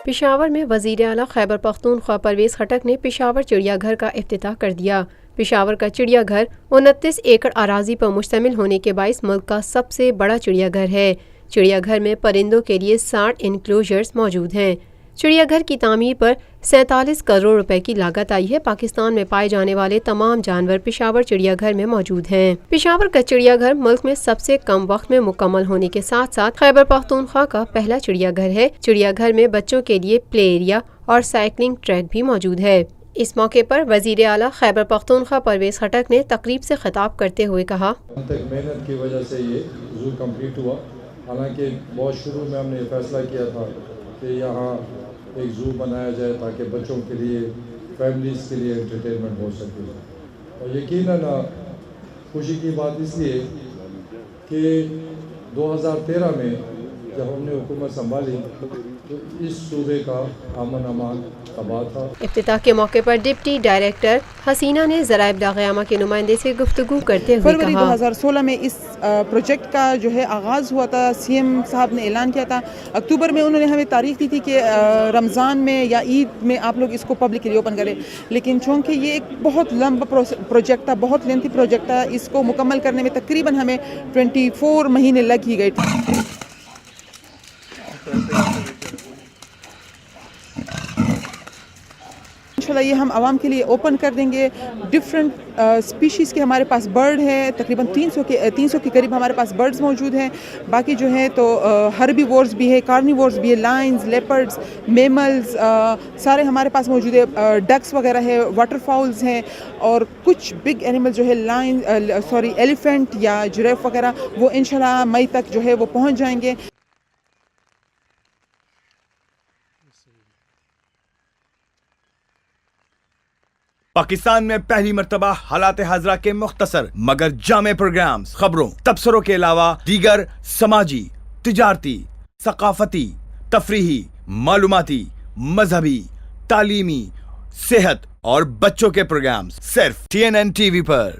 پشاور میں وزیر اعلیٰ خیبر پختونخوا پرویز خٹک نے پشاور چڑیا گھر کا افتتاح کر دیا۔ پشاور کا چڑیا گھر 29 ایکڑ اراضی پر مشتمل ہونے کے باعث ملک کا سب سے بڑا چڑیا گھر ہے۔ چڑیا گھر میں پرندوں کے لیے 60 انکلوژرز موجود ہیں۔ چڑیا گھر کی تعمیر پر 47 کروڑ روپے کی لاگت آئی ہے۔ پاکستان میں پائے جانے والے تمام جانور پشاور چڑیا گھر میں موجود ہیں۔ پشاور کا چڑیا گھر ملک میں سب سے کم وقت میں مکمل ہونے کے ساتھ ساتھ خیبر پختونخوا کا پہلا چڑیا گھر ہے۔ چڑیا گھر میں بچوں کے لیے پلے ایریا اور سائیکلنگ ٹریک بھی موجود ہے۔ اس موقع پر وزیر اعلیٰ خیبر پختونخوا پرویز خٹک نے تقریب سے خطاب کرتے ہوئے کہا، محنت کی وجہ سے یہ زو کمپلیٹ ہوا۔ حالانکہ بہت شروع میں ہم نے یہ فیصلہ کیا تھا کہ یہاں ایک زو بنایا جائے تاکہ بچوں کے لیے، فیملیز کے لیے انٹرٹینمنٹ ہو سکے۔ اور یقیناً خوشی کی بات اس لیے کہ 2013 میں جب ہم نے حکومت سنبھالی تو اس صوبے کا امن امان تباہ تھا۔ افتتاح کے موقع پر ڈپٹی ڈائریکٹر حسینہ نے ذرائع ابلاغ کے نمائندے سے گفتگو کرتے ہوئے فروری کہا، 2016 میں اس پروجیکٹ کا جو ہے آغاز ہوا تھا۔ سی ایم صاحب نے اعلان کیا تھا، اکتوبر میں انہوں نے ہمیں تاریخ دی تھی کہ رمضان میں یا عید میں آپ لوگ اس کو پبلک کے لیے اوپن کریں، لیکن چونکہ یہ ایک بہت لمبا پروجیکٹ تھا، بہت لینتھی پروجیکٹ تھا، اس کو مکمل کرنے میں تقریباً ہمیں 24 مہینے لگ ہی گئے تھے۔ انشاءاللہ یہ ہم عوام کے لیے اوپن کر دیں گے۔ ڈفرینٹ اسپیشیز کے ہمارے پاس برڈ ہے، تقریباً 300 کے قریب ہمارے پاس برڈز موجود ہیں۔ باقی جو ہے تو ہربی وورز بھی ہے، کارنیورز بھی ہے، لائنز، لیپرڈز، میملز سارے ہمارے پاس موجود ہے۔ ڈکس وغیرہ ہے، واٹر فاؤلز ہیں، اور کچھ بگ اینیمل جو ہے ایلیفینٹ یا جریف وغیرہ، وہ انشاءاللہ مئی تک جو ہے وہ پہنچ جائیں گے۔ پاکستان میں پہلی مرتبہ حالات حاضرہ کے مختصر مگر جامع پروگرامز، خبروں، تبصروں کے علاوہ دیگر سماجی، تجارتی، ثقافتی، تفریحی، معلوماتی، مذہبی، تعلیمی، صحت اور بچوں کے پروگرامز صرف TNN TV پر۔